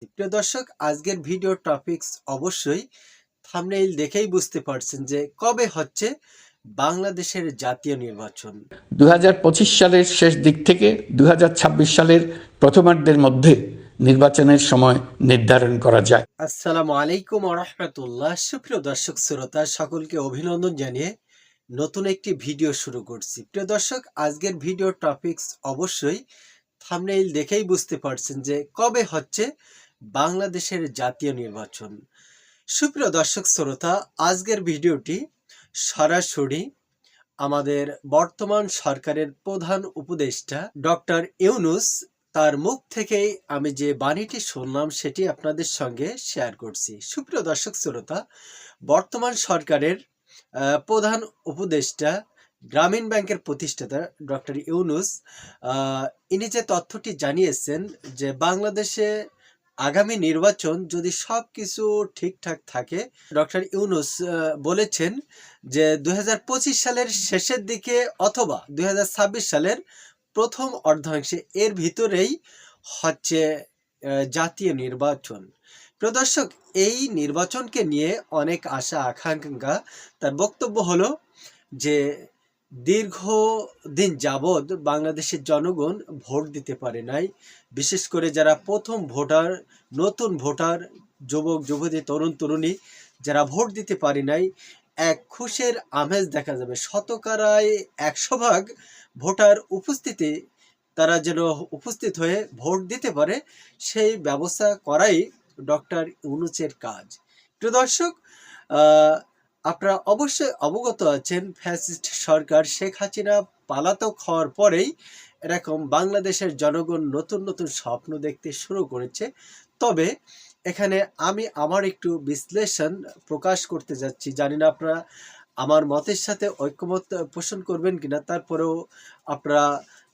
প্রিয় দর্শক, আজকের ভিডিও টপিকস অবশ্যই থাম্বনেইল দেখেই বুঝতে পারছেন যে কবে হচ্ছে বাংলাদেশের জাতীয় নির্বাচন। 2025 সালের শেষ দিক থেকে 2026 সালের প্রথমার্ধের মধ্যে নির্বাচনের সময় নির্ধারণ করা যায়। আসসালামু আলাইকুম ওয়া রাহমাতুল্লাহ। সুপ্রিয় দর্শক শ্রোতা সকলকে অভিনন্দন জানিয়ে নতুন একটি ভিডিও শুরু করছি। প্রিয় দর্শক, আজকের ভিডিও টপিকস অবশ্যই থাম্বনেইল দেখেই বুঝতে পারছেন যে কবে হচ্ছে বাংলাদেশের জাতীয় নির্বাচন। সুপ্রিয় দর্শক শ্রোতা, আজকের ভিডিওটি সরাসরি আমাদের বর্তমান সরকারের প্রধান উপদেষ্টা ডক্টর ইউনূস তার মুখ থেকেই আমি যে বাণীটি শুনলাম সেটি আপনাদের সঙ্গে শেয়ার করছি। সুপ্রিয় দর্শক শ্রোতা, বর্তমান সরকারের প্রধান উপদেষ্টা গ্রামীণ ব্যাংকের প্রতিষ্ঠাতা ডক্টর ইউনূস ইনি যে তথ্যটি জানিয়েছেন যে বাংলাদেশে আগামী নির্বাচন যদি সবকিছু ঠিকঠাক থাকে, ডক্টর ইউনূস বলেছেন যে 2025 সালের শেষের দিকে অথবা 2026 সালের প্রথম অর্ধাংশে এর ভিতরেই হচ্ছে জাতীয় নির্বাচন। প্রিয় দর্শক, এই নির্বাচনকে নিয়ে অনেক আশা আকাঙ্ক্ষা। তার বক্তব্য হলো যে দীর্ঘদিন যাবৎ বাংলাদেশের জনগণ ভোট দিতে পারে নাই। বিশেষ করে যারা প্রথম ভোটার, নতুন ভোটার, যুবক যুবতী, তরুণ তরুণী যারা ভোট দিতে পারে নাই, এক খুশির আমেজ দেখা যাবে। শতকরায় 100 ভাগ ভোটার উপস্থিতি, তারা যেন উপস্থিত হয়ে ভোট দিতে পারে সেই ব্যবস্থা করাই ডক্টর ইউনূসের কাজ। প্রিয় দর্শক, আপনারা অবশ্যই অবগত আছেন ফ্যাসিস্ট সরকার শেখ হাসিনা পলাতক হওয়ার পরেই এরকম বাংলাদেশের জনগণ নতুন নতুন স্বপ্ন দেখতে শুরু করেছে। তবে এখানে আমি আমার একটু বিশ্লেষণ প্রকাশ করতে যাচ্ছি। জানি না আপনারা আমার মতের সাথে ঐক্যমত পোষণ করবেন কিনা। তারপরেও আপনারা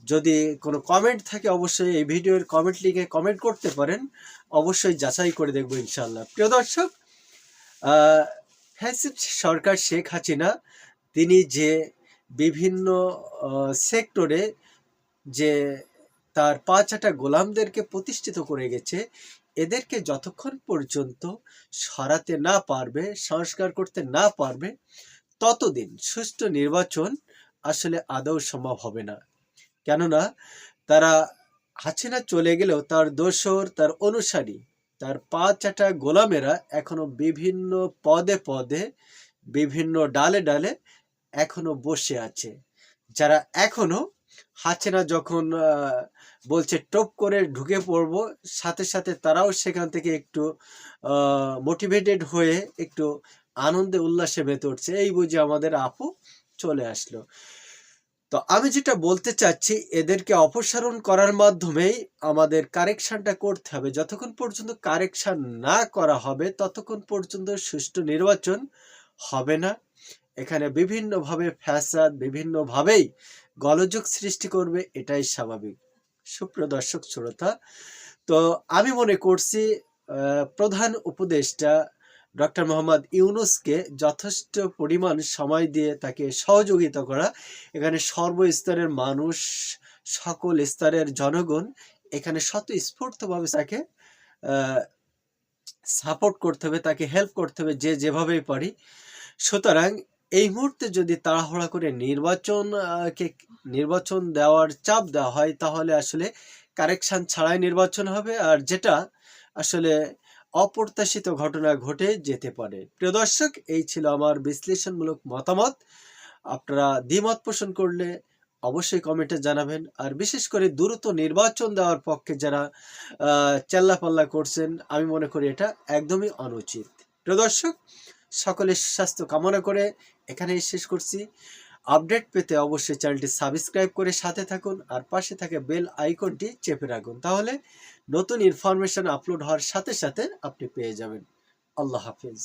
যদি কোনো কমেন্ট থাকে অবশ্যই এই ভিডিওর কমেন্ট লিখে কমেন্ট করতে পারেন। অবশ্যই যাচাই করে দেখব ইনশাল্লাহ। প্রিয় দর্শক, ফ্যাসিস্ট সরকার শেখ হাসিনা তিনি যে বিভিন্ন সেক্টরে যে তার 5 গোলামদেরকে প্রতিষ্ঠিত করে গেছে, এদেরকে যতক্ষণ পর্যন্ত সরাতে না পারবে, সংস্কার করতে না পারবে, ততদিন সুষ্ঠু নির্বাচন আসলে আদৌ সম্ভব হবে না। কেননা তারা হাসিনা চলে গেলেও তার দোসর, তার অনুসারী, তার 5 গোলামেরা এখনো বিভিন্ন পদে পদে, বিভিন্ন ডালে ডালে এখনো বসে আছে। যারা এখনো হাসিনা যখন বলছে টপ করে ঢুকে পড়ব, সাথে সাথে তারাও সেখান থেকে একটু মোটিভেটেড হয়ে একটু আনন্দে উল্লাসে মেতে উঠছে, এই বুঝে আমাদের আপু চলে আসলো। তো আমি যেটা বলতে চাচ্ছি, এদেরকে অপসারণ করার মাধ্যমেই আমাদের কারেকশনটা করতে হবে। যতক্ষণ পর্যন্ত কারেকশন না করা হবে ততক্ষণ পর্যন্ত সুষ্ঠু নির্বাচন হবে না। এখানে বিভিন্নভাবে ফ্যাসাদ, বিভিন্নভাবেই গোলযোগ সৃষ্টি করবে, এটাই স্বাভাবিক। সুপ্রিয় দর্শক শ্রোতা, তো আমি মনে করছি প্রধান উপদেষ্টা ডক্টর মোহাম্মদ ইউনূসকে যথেষ্ট পরিমাণ সময় দিয়ে তাকে সহযোগিতা করা। এখানে সর্বস্তরের মানুষ, সকল স্তরের জনগণ এখানে স্বতঃস্ফূর্তভাবে তাকে সাপোর্ট করতে হবে, তাকে হেল্প করতে হবে যে যেভাবেই পারি। সুতরাং এই মুহূর্তে যদি তাড়াহুড়া করে নির্বাচন দেওয়ার চাপ দেওয়া হয়, তাহলে আসলে কারেকশন ছাড়াই নির্বাচন হবে, আর যেটা আসলে অপ্রত্যাশিত ঘটনা ঘটে যেতে পারে। প্রিয় দর্শক, এই ছিল আমার বিশ্লেষণমূলক মতামত। আপনারা দ্বিমত পোষণ করলে অবশ্যই কমেন্টে জানাবেন। আর বিশেষ করে দ্রুত নির্বাচন দেওয়ার পক্ষে যারা চেল্লাপাল্লা করছেন, আমি মনে করি এটা একদমই অনুচিত। প্রিয় দর্শক, সকলের সুস্বাস্থ্য কামনা করে এখানেই শেষ করছি। আপডেট পেতে অবশ্যই চ্যানেলটি সাবস্ক্রাইব করে সাথে থাকুন, আর পাশে থাকা বেল আইকনটি চেপে রাখুন, তাহলে নতুন ইনফরমেশন আপলোড হওয়ার সাথে সাথে আপনি পেয়ে যাবেন। আল্লাহ হাফিজ।